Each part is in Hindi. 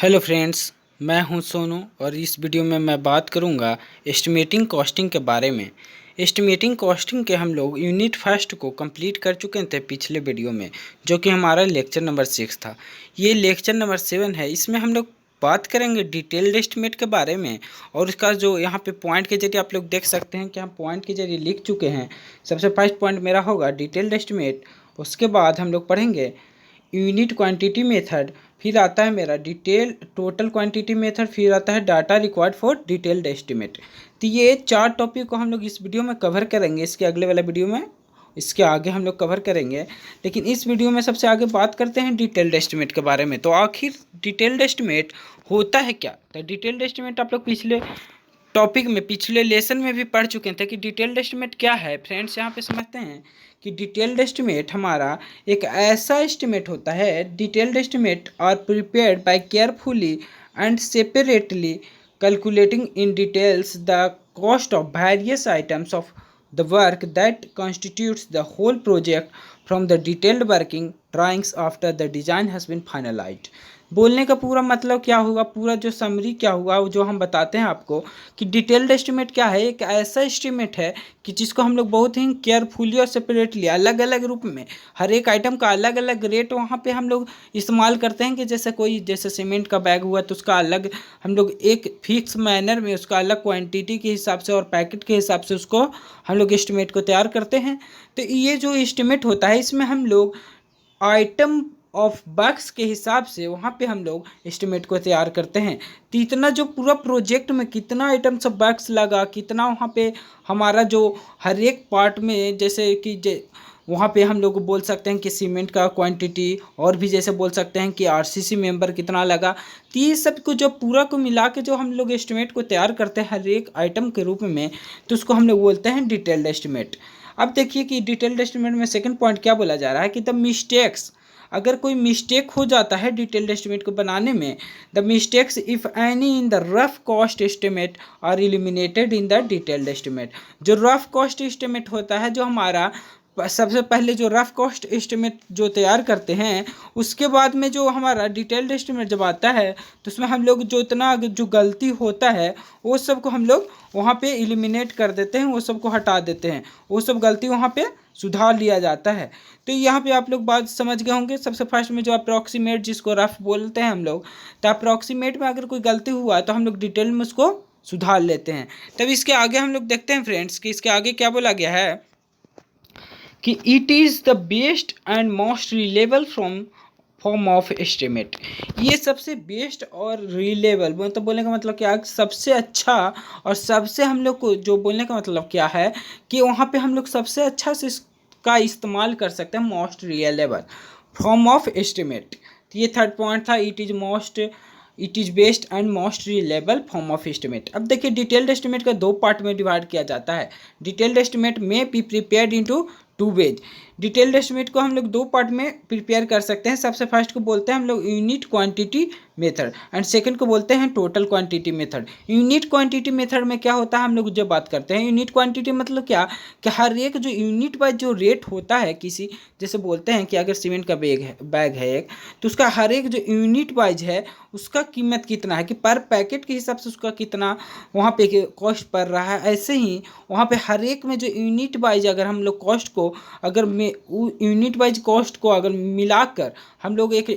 हेलो फ्रेंड्स, मैं हूं सोनू और इस वीडियो में मैं बात करूंगा एस्टिमेटिंग कॉस्टिंग के बारे में। एस्टिमेटिंग कॉस्टिंग के हम लोग यूनिट फर्स्ट को कंप्लीट कर चुके थे पिछले वीडियो में, जो कि हमारा लेक्चर नंबर 6 था। ये लेक्चर नंबर 7 है। इसमें हम लोग बात करेंगे डिटेल्ड एस्टिमेट के बारे में और इसका जो यहाँ पे पॉइंट के जरिए आप लोग देख सकते हैं कि हम पॉइंट के जरिए लिख चुके हैं। सबसे फर्स्ट पॉइंट मेरा होगा डिटेल्ड एस्टिमेट। उसके बाद हम लोग पढ़ेंगे यूनिट क्वांटिटी मेथड, फिर आता है मेरा डिटेल टोटल क्वांटिटी मेथड, फिर आता है data required for detailed estimate. तो ये 4 टॉपिक को हम लोग इस वीडियो में कवर करेंगे। इसके अगले वाला वीडियो में इसके आगे हम लोग कवर करेंगे, लेकिन इस वीडियो में सबसे आगे बात करते हैं डिटेल्ड एस्टिमेट के बारे में। तो आखिर डिटेल्ड एस्टिमेट होता है क्या? तो डिटेल्ड एस्टिमेट आप लोग पिछले टॉपिक में पिछले लेसन में भी पढ़ चुके थे कि डिटेल्ड एस्टिमेट क्या है। फ्रेंड्स, यहाँ पे समझते हैं कि डिटेल्ड एस्टिमेट हमारा एक ऐसा एस्टिमेट होता है। Detailed estimate are prepared by carefully and separately calculating in details the cost of various items of the work that constitutes the whole project from the detailed working drawings after the design has been finalised. बोलने का पूरा मतलब क्या होगा, पूरा जो समरी क्या होगा, वो जो हम बताते हैं आपको कि डिटेल्ड एस्टिमेट क्या है। एक ऐसा एस्टिमेट है कि जिसको हम लोग बहुत ही केयरफुली और सेपरेटली अलग अलग रूप में हर एक आइटम का अलग अलग रेट वहाँ पे हम लोग इस्तेमाल करते हैं। कि जैसे सीमेंट का बैग हुआ तो उसका अलग हम लोग एक फिक्स मैनर में उसका अलग क्वांटिटी के हिसाब से और पैकेट के हिसाब से उसको हम लोग एस्टिमेट को तैयार करते हैं। तो ये जो एस्टिमेट होता है इसमें हम लोग आइटम ऑफ बक्स के हिसाब से वहाँ पे हम लोग एस्टिमेट को तैयार करते हैं। तो इतना जो पूरा प्रोजेक्ट में कितना आइटम्स ऑफ बक्स लगा, कितना वहाँ पे हमारा जो हर एक पार्ट में जैसे कि वहाँ पे हम लोग बोल सकते हैं कि सीमेंट का क्वांटिटी, और भी जैसे बोल सकते हैं कि आरसीसी मेंबर कितना लगा। तो ये सब को जो पूरा को मिला के जो हम लोग एस्टिमेट को तैयार करते हैं हर एक आइटम के रूप में, तो उसको हम लोग बोलते हैं डिटेल्ड एस्टिमेट। अब देखिए कि डिटेल्ड एस्टिमेट में सेकंड पॉइंट क्या बोला जा रहा है कि द मिस्टेक्स, अगर कोई मिस्टेक हो जाता है डिटेल्ड एस्टिमेट को बनाने में, the mistakes if any in the rough cost estimate are eliminated in the detailed estimate. जो रफ कॉस्ट एस्टिमेट होता है, जो हमारा सबसे पहले जो रफ कॉस्ट एस्टिमेट जो तैयार करते हैं, उसके बाद में जो हमारा डिटेल्ड एस्टिमेट जब आता है तो उसमें हम लोग जो इतना जो गलती होता है वो सब को हम लोग वहाँ पे एलिमिनेट कर देते हैं, वो सब को हटा देते हैं, वो सब गलती वहाँ पे सुधार लिया जाता है। तो यहाँ पे आप लोग बात समझ गए होंगे। सबसे फर्स्ट में जो अप्रॉक्सीमेट, जिसको रफ बोलते हैं हम लोग, तो अप्रॉक्सीमेट में अगर कोई गलती हुआ तो हम लोग डिटेल में उसको सुधार लेते हैं। तब इसके आगे हम लोग देखते हैं फ्रेंड्स कि इसके आगे क्या बोला गया है कि it is the best and most reliable form of estimate. ये सबसे बेस्ट और रिलेबल, मतलब बोलने का मतलब क्या, सबसे अच्छा और सबसे हम लोग को जो बोलने का मतलब क्या है कि वहाँ पे हम लोग सबसे अच्छा से इसका इस्तेमाल कर सकते हैं, most reliable form of estimate. तो ये थर्ड पॉइंट था, it is best and most reliable form of estimate. अब देखिए डिटेल्ड एस्टिमेट का 2 पार्ट में डिवाइड किया जाता है। डिटेल्ड एस्टिमेट में be prepared into 2 ways. Detailed estimate को हम लोग 2 पार्ट में प्रिपेयर कर सकते हैं। सबसे फर्स्ट को बोलते हैं हम लोग unit quantity method and second को बोलते हैं total quantity method. Unit quantity method में क्या होता है, हम लोग जब बात करते हैं यूनिट क्वांटिटी मतलब क्या कि हर एक जो यूनिट वाइज जो रेट होता है किसी, जैसे बोलते हैं कि अगर सीमेंट का बैग है एक, तो उसका हर एक जो यूनिट वाइज है उसका कीमत कितना है, कि पर पैकेट के हिसाब से उसका कितना वहाँ पे कॉस्ट पड़ रहा है। ऐसे ही वहाँ पे हर एक में जो यूनिट वाइज अगर हम लोग कॉस्ट को अगर यूनिट वाइज कॉस्ट को अगर मिलाकर हम लोग एक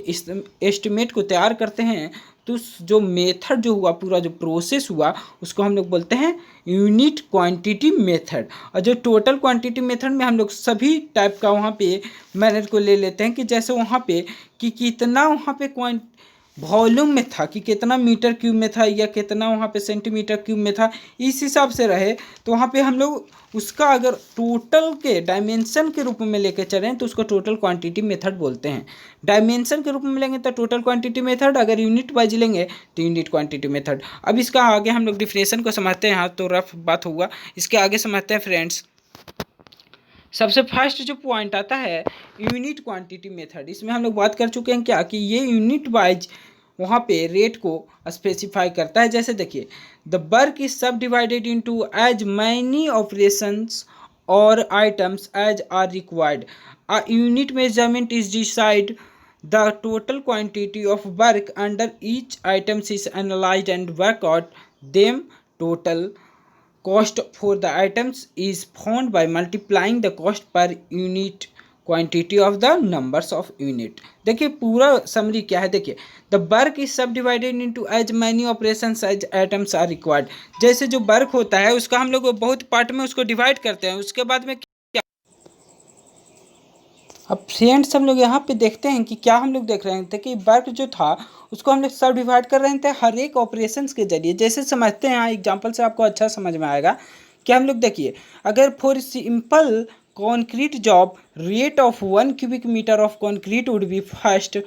एस्टिमेट को तैयार करते हैं, तो जो मेथड जो हुआ, पूरा जो प्रोसेस हुआ, उसको हम लोग बोलते हैं यूनिट क्वांटिटी मेथड। और जो टोटल क्वांटिटी मेथड में हम लोग सभी टाइप का वहाँ पे मैनर को ले लेते हैं, कि जैसे वहाँ पे कि कितना वहाँ पे वॉल्यूम में था, कि कितना मीटर क्यूब में था या कितना वहाँ पे सेंटीमीटर क्यूब में था, इस हिसाब से रहे। तो वहाँ पे हम लोग उसका अगर टोटल के डायमेंशन के रूप में लेके चलें तो उसको टोटल क्वांटिटी मेथड बोलते हैं। डायमेंशन के रूप में लेंगे तो टोटल क्वांटिटी मेथड, अगर यूनिट वाइज लेंगे तो यूनिट क्वांटिटी मेथड। अब इसका आगे हम लोग डिफिनेशन को समझते हैं। हाँ, तो रफ बात हुआ, इसके आगे समझते हैं फ्रेंड्स। सबसे फर्स्ट जो पॉइंट आता है यूनिट क्वांटिटी मेथड, इसमें हम लोग बात कर चुके हैं क्या कि ये यूनिट वाइज वहाँ पे रेट को स्पेसिफाई करता है। जैसे देखिए, the work is subdivided into as many operations और items as are required. A unit measurement is decide The total quantity of work under each items is analyzed and work out them total cost for the items is found by multiplying the cost per unit quantity of the numbers of unit. देखिए पूरा समरी क्या है, देखिए the work is subdivided into as many operations as items are required. जैसे जो वर्क होता है उसका हम लोग बहुत पार्ट में उसको डिवाइड करते हैं, उसके बाद में अब फ्रेंड्स हम लोग यहाँ पे देखते हैं कि क्या हम लोग देख रहे थे कि वर्क जो था उसको हम लोग सब डिवाइड कर रहे थे हर एक ऑपरेशंस के जरिए। जैसे समझते हैं, एग्जांपल से आपको अच्छा समझ में आएगा कि हम लोग देखिए अगर for simple concrete job rate of 1 cubic meter of concrete would be first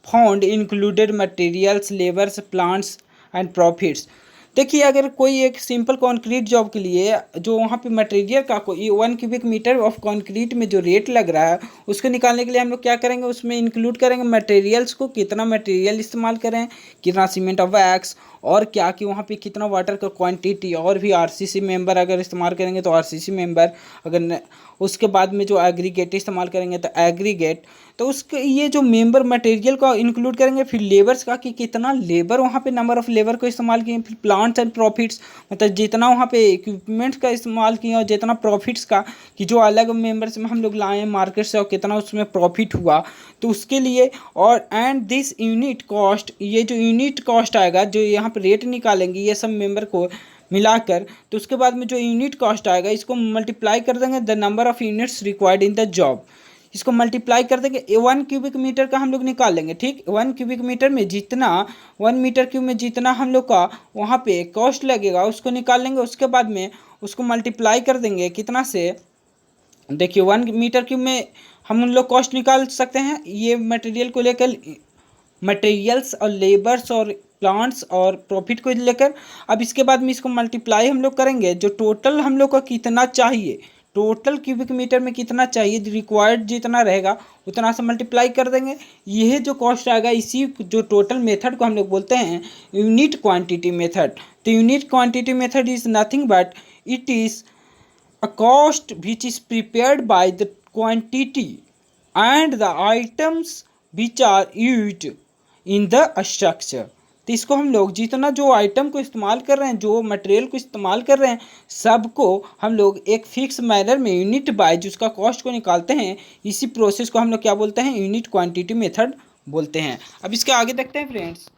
found included materials labours plants and profits. देखिए अगर कोई एक सिंपल कंक्रीट जॉब के लिए जो वहाँ पे मटेरियल का कोई 1 cubic meter ऑफ कंक्रीट में जो रेट लग रहा है उसको निकालने के लिए हम लोग क्या करेंगे, उसमें इंक्लूड करेंगे मटेरियल्स को, कितना मटेरियल इस्तेमाल करें, कितना सीमेंट ऑफ वैक्स और क्या कि वहाँ पे कितना वाटर का क्वांटिटी, और भी आरसीसी मेंबर अगर इस्तेमाल करेंगे तो आरसीसी मेंबर, अगर उसके बाद में जो एग्रीगेट इस्तेमाल करेंगे तो एग्रीगेट, तो उसके ये जो मेंबर मटेरियल का इंक्लूड करेंगे। फिर लेबर्स का कि कितना लेबर वहाँ पे नंबर ऑफ लेबर को इस्तेमाल किए, फिर प्लांट्स एंड प्रॉफिट्स मतलब जितना वहाँ पे इक्विपमेंट्स का इस्तेमाल किया और जितना प्रॉफिट्स का कि जो अलग मेंबर्स में हम लोग लाए मार्केट से और कितना उसमें प्रॉफिट हुआ तो उसके लिए। और एंड दिस यूनिट कॉस्ट, ये जो यूनिट कॉस्ट आएगा जो यहाँ पे रेट निकालेंगे ये सब मेंबर को मिलाकर, तो उसके बाद में जो यूनिट कॉस्ट आएगा इसको मल्टीप्लाई कर देंगे the number of units required in the job, इसको मल्टीप्लाई कर देंगे 1 cubic meter का हम लोग निकाल लेंगे। ठीक, 1 cubic meter में जितना 1 m³ में जितना हम लोग का वहाँ पे कॉस्ट लगेगा उसको निकाल लेंगे। उसके बाद में उसको मल्टीप्लाई कर देंगे कितना से, देखिए 1 m³ में हम उन लोग कॉस्ट निकाल सकते हैं ये मटेरियल को लेकर, मटेरियल्स और लेबर्स और प्लांट्स और प्रॉफिट को लेकर। अब इसके बाद में इसको मल्टीप्लाई हम लोग करेंगे जो टोटल हम लोग का कितना चाहिए, टोटल क्यूबिक मीटर में कितना चाहिए रिक्वायर्ड जितना रहेगा उतना से मल्टीप्लाई कर देंगे। यह जो कॉस्ट आएगा इसी जो टोटल मेथड को हम लोग बोलते हैं यूनिट क्वांटिटी मेथड। तो unit quantity method is nothing but it is a cost which is prepared by the quantity and the items which are used in the structure। तो इसको हम लोग जितना जो आइटम को इस्तेमाल कर रहे हैं, जो मटेरियल को इस्तेमाल कर रहे हैं, सबको हम लोग एक फिक्स मैनर में यूनिट बाय उसका कॉस्ट को निकालते हैं। इसी प्रोसेस को हम लोग क्या बोलते हैं, यूनिट क्वांटिटी मेथड बोलते हैं। अब इसके आगे देखते हैं फ्रेंड्स,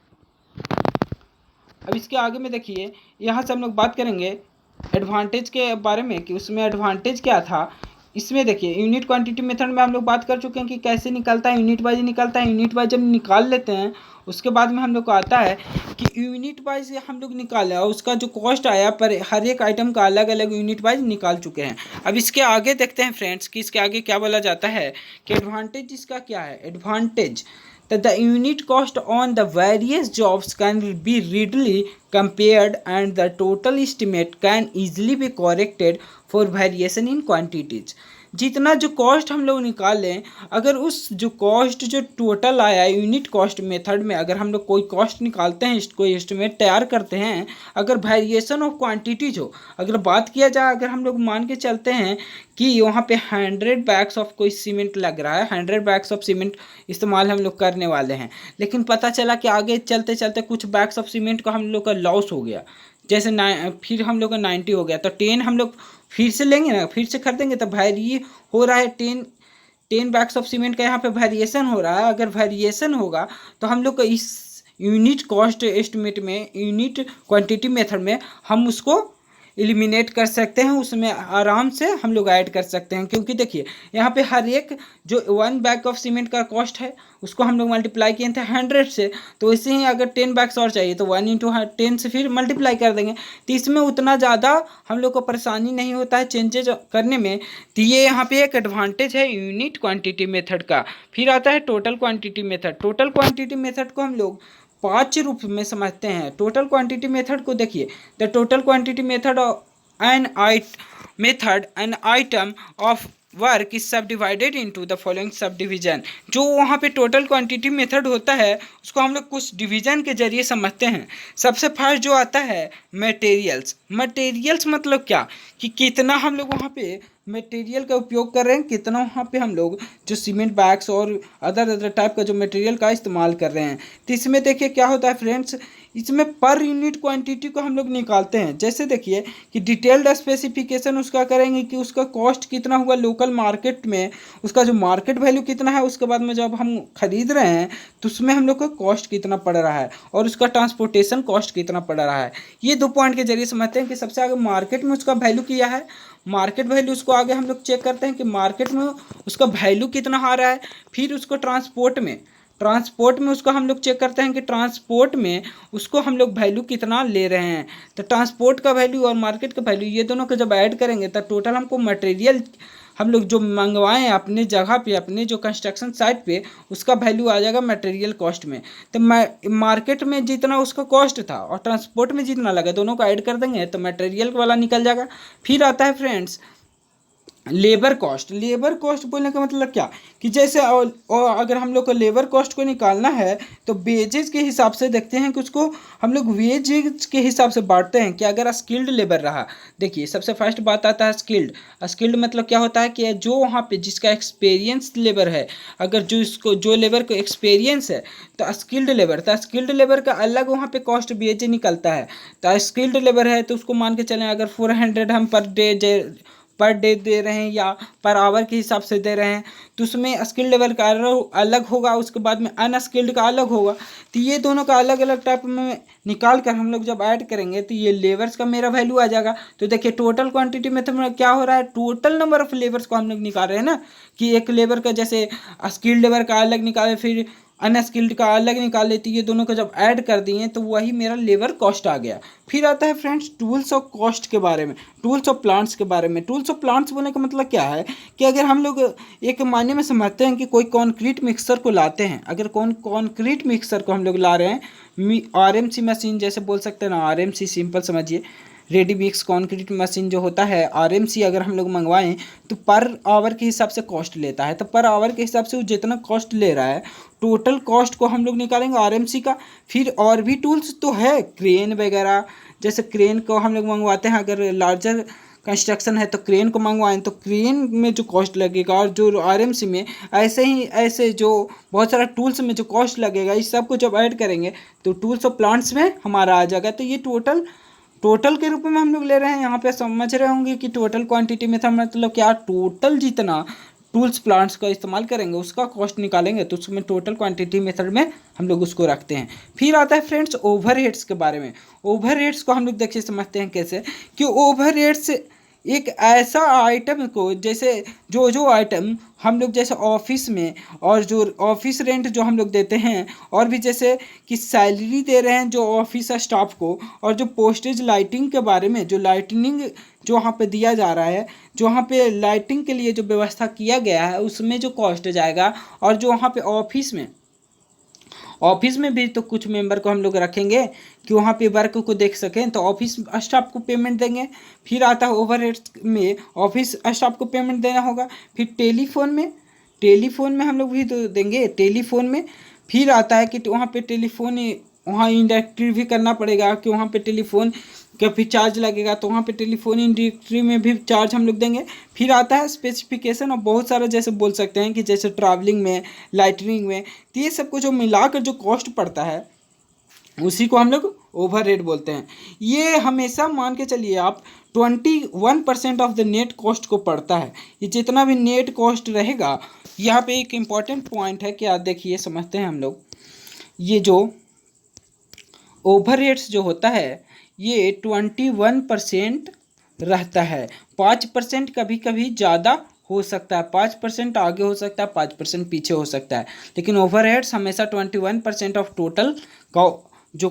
अब इसके आगे में देखिए यहाँ से हम लोग बात करेंगे एडवांटेज के बारे में कि उसमें एडवांटेज क्या था। इसमें देखिए यूनिट क्वांटिटी मेथड में हम लोग बात कर चुके हैं कि कैसे निकलता है, यूनिट वाइज निकलता है। यूनिट वाइज जब निकाल लेते हैं उसके बाद में हम लोग को आता है कि यूनिट वाइज हम लोग निकाले और उसका जो कॉस्ट आया पर हर एक आइटम का अलग अलग यूनिट वाइज निकाल चुके हैं। अब इसके आगे देखते हैं फ्रेंड्स कि इसके आगे क्या बोला जाता है कि एडवांटेज इसका क्या है। Advantage that the unit cost on the various jobs can be readily compared and the total estimate can easily be corrected for variation in quantities। जितना जो कॉस्ट हम लोग निकाल लें, अगर उस जो कॉस्ट जो टोटल आया यूनिट कॉस्ट मेथड में अगर हम लोग कोई कॉस्ट निकालते हैं, कोई एस्टिमेट तैयार करते हैं, अगर वेरिएशन ऑफ क्वांटिटीज हो, अगर बात किया जाए, अगर हम लोग मान के चलते हैं कि वहाँ पे 100 बैग्स ऑफ कोई सीमेंट लग रहा है, 100 बैग्स ऑफ सीमेंट इस्तेमाल हम लोग करने वाले हैं, लेकिन पता चला कि आगे चलते चलते कुछ बैग्स ऑफ सीमेंट का हम लोग का लॉस हो गया, जैसे फिर हम लोग का 90 हो गया, तो 10 हम लोग फिर से लेंगे ना, फिर से खरीदेंगे तो वेरी हो रहा है 10 बैग्स ऑफ सीमेंट का यहाँ पे वेरिएशन हो रहा है। अगर वेरिएशन होगा तो हम लोग को इस यूनिट कॉस्ट एस्टिमेट में, यूनिट क्वांटिटी मेथड में हम उसको एलिमिनेट कर सकते हैं, उसमें आराम से हम लोग ऐड कर सकते हैं। क्योंकि देखिए यहाँ पे हर एक जो 1 बैग ऑफ सीमेंट का कॉस्ट है उसको हम लोग मल्टीप्लाई किए थे 100 से, तो वैसे ही अगर 10 बैग्स और चाहिए तो 1 × 10 से फिर मल्टीप्लाई कर देंगे, तो इसमें उतना ज़्यादा हम लोग को परेशानी नहीं होता है चेंजेज करने में। तो ये यहाँ पे एक एडवांटेज है यूनिट क्वान्टिटी मेथड का। फिर आता है total quantity method. Total quantity method को हम लोग 5 रूप में समझते हैं। टोटल क्वांटिटी मेथड को देखिए, the total quantity method an item of work is subdivided into the following subdivision. जो वहाँ पे टोटल क्वांटिटी मेथड होता है उसको हम लोग कुछ डिवीजन के जरिए समझते हैं। सबसे फर्स्ट जो आता है मटेरियल्स। मटेरियल्स मतलब क्या कि कितना हम लोग वहाँ पे मटेरियल का उपयोग कर रहे हैं, कितना वहाँ पे हम लोग जो सीमेंट बैग्स और अदर टाइप का जो मटेरियल का इस्तेमाल कर रहे हैं। तो इसमें देखिए क्या होता है फ्रेंड्स, इसमें पर यूनिट क्वांटिटी को हम लोग निकालते हैं। जैसे देखिए कि डिटेल्ड स्पेसिफिकेशन उसका करेंगे कि उसका कॉस्ट कितना हुआ लोकल मार्केट में, उसका जो मार्केट वैल्यू कितना है, उसके बाद में जब हम खरीद रहे हैं तो उसमें हम लोग को कॉस्ट कितना पड़ रहा है और उसका ट्रांसपोर्टेशन कॉस्ट कितना पड़ रहा है। ये 2 पॉइंट के जरिए समझते हैं कि सबसे आगे मार्केट में उसका वैल्यू किया है, मार्केट वैल्यू उसको आगे हम लोग चेक करते हैं कि मार्केट में उसका वैल्यू कितना आ रहा है। फिर उसको ट्रांसपोर्ट में उसको हम लोग चेक करते हैं कि ट्रांसपोर्ट में उसको हम लोग वैल्यू कितना ले रहे हैं। तो ट्रांसपोर्ट का वैल्यू और मार्केट का वैल्यू ये दोनों को जब ऐड करेंगे तो टोटल हमको मटेरियल हम लोग जो मंगवाएं अपने जगह पे, अपने जो कंस्ट्रक्शन साइट पे, उसका वैल्यू आ जाएगा मटेरियल कॉस्ट में। तो मार्केट में जितना उसका कॉस्ट था और ट्रांसपोर्ट में जितना लगा, दोनों को ऐड कर देंगे तो मटेरियल वाला निकल जाएगा। फिर आता है friends labour cost. Labour cost बोलने का मतलब क्या कि जैसे और अगर हम लोग को लेबर कॉस्ट को निकालना है तो वेजेज के हिसाब से देखते हैं कि उसको हम लोग वेजेज के हिसाब से बांटते हैं कि अगर स्किल्ड लेबर रहा, देखिए सबसे फर्स्ट बात आता है स्किल्ड। स्किल्ड मतलब क्या होता है कि जो वहाँ पे जिसका एक्सपीरियंस लेबर है, अगर जो लेबर को एक्सपीरियंस है तो स्किल्ड लेबर, तो स्किल्ड लेबर का अलग वहाँ पे कॉस्ट वेज निकलता है। तो स्किल्ड लेबर है तो उसको मान के चलें अगर 400 हम पर डे दे रहे हैं या पर आवर के हिसाब से दे रहे हैं तो उसमें स्किल्ड लेवल का अलग होगा, उसके बाद में अनस्किल्ड का अलग होगा। तो ये दोनों का अलग अलग टाइप में निकाल कर हम लोग जब ऐड करेंगे तो ये लेबर्स का मेरा वैल्यू आ जाएगा। तो देखिए टोटल क्वांटिटी में तो क्या हो रहा है, टोटल नंबर ऑफ लेबर्स को हम लोग निकाल रहे हैं ना, कि एक लेबर का जैसे स्किल्ड लेबर का अलग निकाले फिर अनस्किल्ड का अलग निकाल लेती है, ये दोनों को जब ऐड कर दिए तो वही मेरा लेबर कॉस्ट आ गया। फिर आता है फ्रेंड्स टूल्स ऑफ कॉस्ट के बारे में, टूल्स ऑफ प्लांट्स के बारे में। टूल्स ऑफ प्लांट्स बोलने का मतलब क्या है कि अगर हम लोग एक मायने में समझते हैं कि कोई कॉन्क्रीट मिक्सर को लाते हैं, अगर कॉन्क्रीट मिक्सर को हम लोग ला रहे हैं, आरएमसी मशीन जैसे बोल सकते हैं ना, आरएमसी सिंपल समझिए, रेडी मिक्स कंक्रीट मशीन जो होता है आरएमसी, अगर हम लोग मंगवाएं तो पर आवर के हिसाब से कॉस्ट लेता है। तो पर आवर के हिसाब से वो जितना कॉस्ट ले रहा है टोटल कॉस्ट को हम लोग निकालेंगे आरएमसी का। फिर और भी टूल्स तो है, क्रेन वगैरह, जैसे क्रेन को हम लोग मंगवाते हैं, अगर लार्जर कंस्ट्रक्शन है तो क्रेन को मंगवाएं तो क्रेन में जो कॉस्ट लगेगा, और जो आरएमसी में ऐसे जो बहुत सारा टूल्स में जो कॉस्ट लगेगा, इस सब को जब ऐड करेंगे तो टूल्स और प्लांट्स में हमारा आ जाएगा। तो ये टोटल के रूप में हम लोग ले रहे हैं। यहाँ पे समझ रहे होंगे कि टोटल क्वांटिटी में था मतलब क्या, टोटल जितना टूल्स प्लांट्स का इस्तेमाल करेंगे उसका कॉस्ट निकालेंगे तो उसमें टोटल क्वांटिटी मेथड में हम लोग उसको रखते हैं। फिर आता है फ्रेंड्स ओवरहेड्स के बारे में। ओवरहेड्स को हम लोग देखिए समझते हैं कैसे कि ओवरहेड्स एक ऐसा आइटम को, जैसे जो आइटम हम लोग जैसे ऑफिस में और जो ऑफिस रेंट जो हम लोग देते हैं, और भी जैसे कि सैलरी दे रहे हैं जो ऑफिस स्टाफ को, और जो पोस्टेज लाइटिंग के बारे में, जो लाइटनिंग जो वहाँ पे दिया जा रहा है, जो वहाँ पे लाइटिंग के लिए जो व्यवस्था किया गया है उसमें जो कॉस्ट जाएगा, और जो वहाँ पे ऑफिस में भी तो कुछ मेंबर को हम लोग रखेंगे कि वहाँ पे वर्क को देख सकें, तो ऑफिस स्टाफ को पेमेंट देंगे। फिर आता है ओवरहेड्स में ऑफिस स्टाफ को पेमेंट देना होगा। फिर टेलीफोन में हम लोग भी तो देंगे टेलीफोन में। फिर आता है कि वहाँ पे टेलीफोन वहाँ इंडस्ट्री भी करना पड़ेगा कि वहाँ पे टेलीफोन का भी चार्ज लगेगा, तो वहाँ पे टेलीफोन इंडस्ट्री में भी चार्ज हम लोग देंगे। फिर आता है स्पेसिफिकेशन, और बहुत सारा जैसे बोल सकते हैं कि जैसे ट्रैवलिंग में, लाइटनिंग में, तो ये सब को जो मिलाकर जो कॉस्ट पड़ता है उसी को हम लोग ओवरहेड बोलते हैं। ये हमेशा मान के चलिए आप 21% ऑफ द नेट कॉस्ट को पड़ता है। ये जितना भी नेट कॉस्ट रहेगा, यहाँ पे एक इम्पॉर्टेंट पॉइंट है कि आप देखिए समझते हैं हम लोग, ये जो ओवरहेड्स जो होता है ये 21% रहता है। 5% कभी कभी ज़्यादा हो सकता है, 5% आगे हो सकता है, 5% पीछे हो सकता है, लेकिन ओवरहेड्स हमेशा 21% ऑफ टोटल का जो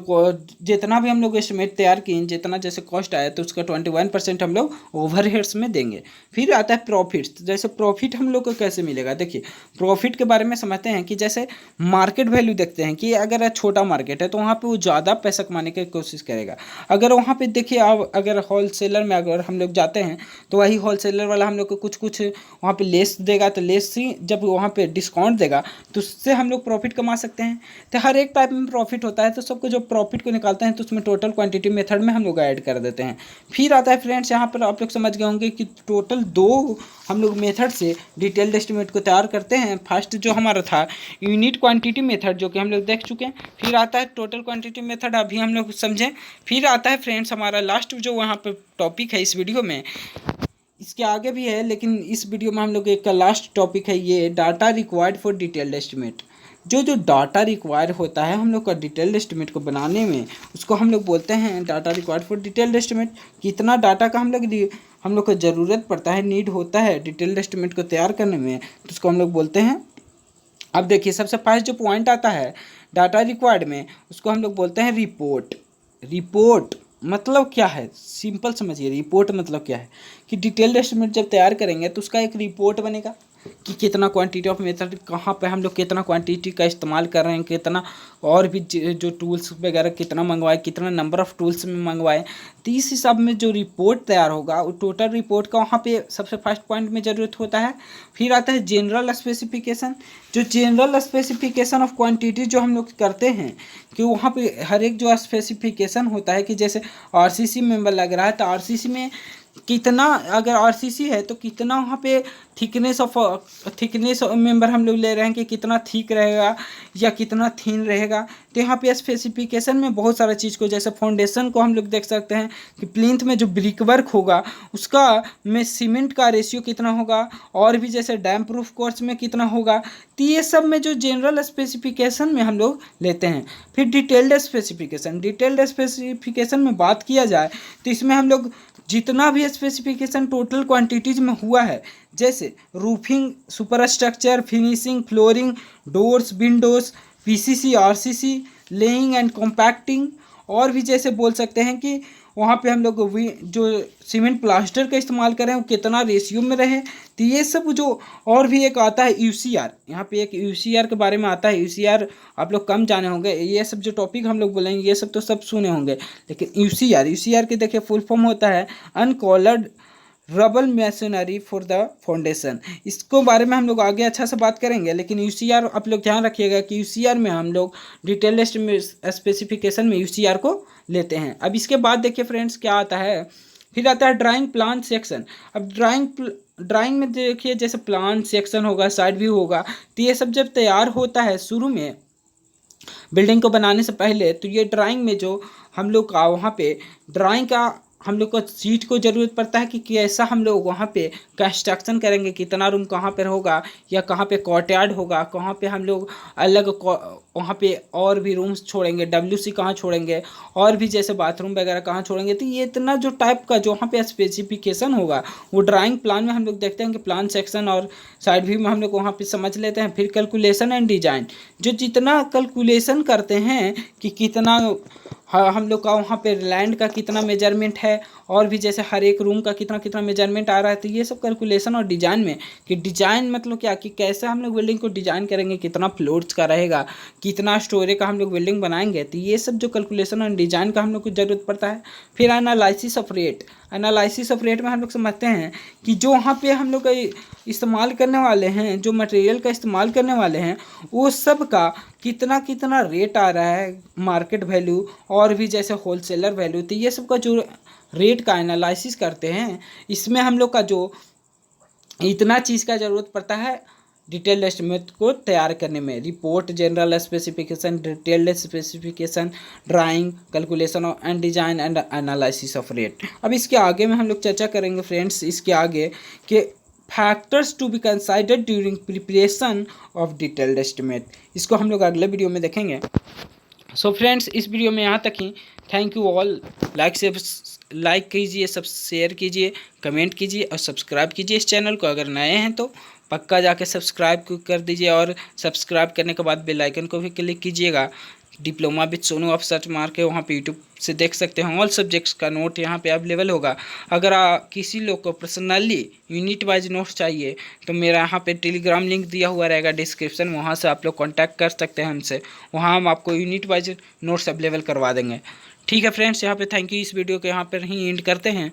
जितना भी हम लोग एस्टिमेट तैयार किए, जितना जैसे कॉस्ट आया तो उसका 21% हम लोग ओवरहेड्स में देंगे। फिर आता है प्रॉफिट। जैसे प्रॉफिट हम लोग को कैसे मिलेगा, देखिए प्रॉफिट के बारे में समझते हैं कि जैसे मार्केट वैल्यू देखते हैं कि अगर छोटा मार्केट है तो वहाँ पे वो ज़्यादा पैसा कमाने की कोशिश करेगा। अगर वहाँ पे देखिए आप अगर होलसेलर में अगर हम लोग जाते हैं तो वही होलसेलर वाला हम लोग को कुछ वहाँ पे लेस देगा, तो लेस ही जब वहाँ पे डिस्काउंट देगा तो उससे हम लोग प्रॉफिट कमा सकते हैं। तो हर एक टाइप में प्रॉफिट होता है, तो सबको जो प्रॉफिट को निकालते हैं तो उसमें टोटल क्वांटिटी मेथड में हम लोग ऐड कर देते हैं। फिर आता है फ्रेंड्स, यहाँ पर आप लोग समझ गए होंगे कि टोटल 2 हम लोग मेथड से डिटेल्ड एस्टिमेट को तैयार करते हैं। फर्स्ट जो हमारा था यूनिट क्वांटिटी मेथड, जो कि हम लोग देख चुके हैं। फिर आता है टोटल क्वांटिटी मेथड, अभी हम लोग समझें। फिर आता है फ्रेंड्स हमारा लास्ट जो वहाँ पर टॉपिक है इस वीडियो में, इसके आगे भी है लेकिन इस वीडियो में हम लोग एक का लास्ट टॉपिक है ये data required for detailed estimate. जो डाटा रिक्वायर होता है हम लोग का डिटेल्ड एस्टिमेट को बनाने में, उसको हम लोग बोलते हैं data required for detailed estimate. कितना डाटा का हम लोग को ज़रूरत पड़ता है, नीड होता है डिटेल्ड एस्टिमेट को तैयार करने में, तो उसको हम लोग बोलते हैं। अब देखिए सबसे फर्स्ट जो पॉइंट आता है डाटा रिक्वायर्ड में, उसको हम लोग बोलते हैं रिपोर्ट। रिपोर्ट मतलब क्या है, सिंपल समझिए। रिपोर्ट मतलब क्या है कि डिटेल्ड एस्टिमेट जब तैयार करेंगे तो उसका एक रिपोर्ट बनेगा कि कितना क्वांटिटी ऑफ मेथड, कहाँ पे हम लोग कितना क्वांटिटी का इस्तेमाल कर रहे हैं, कितना और भी जो टूल्स वगैरह कितना मंगवाए, कितना नंबर ऑफ़ टूल्स में मंगवाए। तो इस हिसाब में जो रिपोर्ट तैयार होगा वो टोटल रिपोर्ट का वहाँ पे सबसे फर्स्ट पॉइंट में ज़रूरत होता है। फिर आता है जनरल स्पेसिफिकेशन। जो जनरल स्पेसिफिकेशन ऑफ क्वांटिटी जो हम लोग करते हैं कि वहाँ पे हर एक जो स्पेसिफिकेशन होता है कि जैसे आरसीसी मेंबर लग रहा है तो आरसीसी में कितना, अगर आरसीसी है तो कितना वहाँ पे थिकनेस मेंबर हम लोग ले रहे हैं कि कितना थिक रहेगा या कितना थिन रहेगा। तो यहाँ पे स्पेसिफिकेशन में बहुत सारा चीज़ को, जैसे फाउंडेशन को हम लोग देख सकते हैं कि प्लिंथ में जो ब्रिक वर्क होगा उसका में सीमेंट का रेशियो कितना होगा, और भी जैसे डैम प्रूफ कोर्स में कितना होगा। तो ये सब में जो जनरल स्पेसिफिकेशन में हम लोग लेते हैं। फिर डिटेल्ड स्पेसिफिकेशन। डिटेल्ड स्पेसिफिकेशन में बात किया जाए तो इसमें हम लोग जितना भी स्पेसिफिकेशन टोटल क्वांटिटीज में हुआ है, जैसे roofing, super structure, finishing, flooring, doors, Windows, PCC, RCC, laying and compacting, और भी जैसे बोल सकते हैं कि वहाँ पे हम लोग जो सीमेंट प्लास्टर का इस्तेमाल करें वो कितना रेशियो में रहे। तो ये सब जो, और भी एक आता है यूसीआर। यहाँ पे एक यूसीआर के बारे में आता है। यूसीआर आप लोग कम जाने होंगे, ये सब जो टॉपिक हम लोग बोलेंगे ये सब तो सब सुने होंगे, लेकिन यूसीआर के देखिए फुल फॉर्म होता है uncoursed rubble masonry for the foundation. इसको बारे में हम लोग आगे अच्छा से बात करेंगे, लेकिन यूसीआर आप लोग ध्यान रखिएगा कि यूसीआर में हम लोग डिटेल स्पेसिफिकेशन में यूसीआर को लेते हैं। अब इसके बाद देखिए फ्रेंड्स क्या आता है, फिर आता है ड्राइंग प्लान सेक्शन। अब ड्राइंग में देखिए जैसे प्लान सेक्शन होगा, साइड व्यू होगा, तो ये सब जब तैयार होता है शुरू में बिल्डिंग को बनाने से पहले, तो ये ड्राइंग में जो हम लोग का वहाँ पे ड्राइंग का हम लोग को सीट को ज़रूरत पड़ता है कि कैसा हम लोग वहाँ पे कंस्ट्रक्शन करेंगे, कितना रूम कहाँ पर होगा, या कहाँ पे कोर्टयार्ड होगा, कहाँ पे हम लोग अलग वहाँ पे और भी रूम्स छोड़ेंगे, डब्ल्यूसी कहाँ छोड़ेंगे, और भी जैसे बाथरूम वगैरह कहाँ छोड़ेंगे। तो ये इतना जो टाइप का जो वहाँ पे स्पेसिफिकेशन होगा वो ड्राइंग प्लान में हम लोग देखते हैं कि प्लान सेक्शन और साइड व्यू में हम लोग वहाँ पे समझ लेते हैं। फिर कैलकुलेशन एंड डिजाइन, जो जितना कैलकुलेशन करते हैं कि कितना हम लोग का वहाँ पे लैंड का कितना मेजरमेंट है, और भी जैसे हर एक रूम का कितना कितना मेजरमेंट आ रहा है। तो ये सब कैलकुलेशन और डिजाइन में, कि डिजाइन मतलब क्या, कि कैसे हम लोग बिल्डिंग को डिजाइन करेंगे, कितना फ्लोर्स का रहेगा, कितना स्टोरेज का हम लोग बिल्डिंग बनाएंगे। तो ये सब जो कैलकुलेशन और डिजाइन का हम लोग को ज़रूरत पड़ता है। फिर analysis of rate. Analysis of rate में हम लोग समझते हैं कि जो वहाँ पे हम लोग इस्तेमाल करने वाले हैं, जो मटेरियल का इस्तेमाल करने वाले हैं, वो सब का कितना कितना रेट आ रहा है, मार्केट वैल्यू और भी जैसे होलसेलर वैल्यू। तो ये सब का जो रेट का एनालिसिस करते हैं, इसमें हम लोग का जो इतना चीज़ का ज़रूरत पड़ता है डिटेल्ड एस्टिमेट को तैयार करने में। Report, general specification, detailed specification, drawing, calculation and design and analysis of rate. अब इसके आगे में हम लोग चर्चा करेंगे फ्रेंड्स, इसके आगे कि factors to be considered during preparation of detailed estimate. इसको हम लोग अगले वीडियो में देखेंगे। सो फ्रेंड्स इस वीडियो में यहाँ तक ही। Thank you all. लाइक कीजिए, सब शेयर कीजिए, कमेंट कीजिए और सब्सक्राइब कीजिए इस चैनल को। अगर नए हैं तो पक्का जाके सब्सक्राइब कर दीजिए, और सब्सक्राइब करने के बाद बेल आइकन को भी क्लिक कीजिएगा। डिप्लोमा विद सोनू आप सर्च मार के वहाँ पे यूट्यूब से देख सकते हैं। ऑल सब्जेक्ट्स का नोट यहाँ पे अवेलेबल होगा। अगर किसी लोग को पर्सनली यूनिट वाइज नोट्स चाहिए तो मेरा यहाँ पे टेलीग्राम लिंक दिया हुआ रहेगा डिस्क्रिप्शन, वहाँ से आप लोग कॉन्टैक्ट कर सकते हैं हमसे। वहाँ हम आपको यूनिट वाइज नोट्स अवेलेबल करवा देंगे। ठीक है फ्रेंड्स, यहाँ पे थैंक यू। इस वीडियो को यहाँ पर ही एंड करते हैं।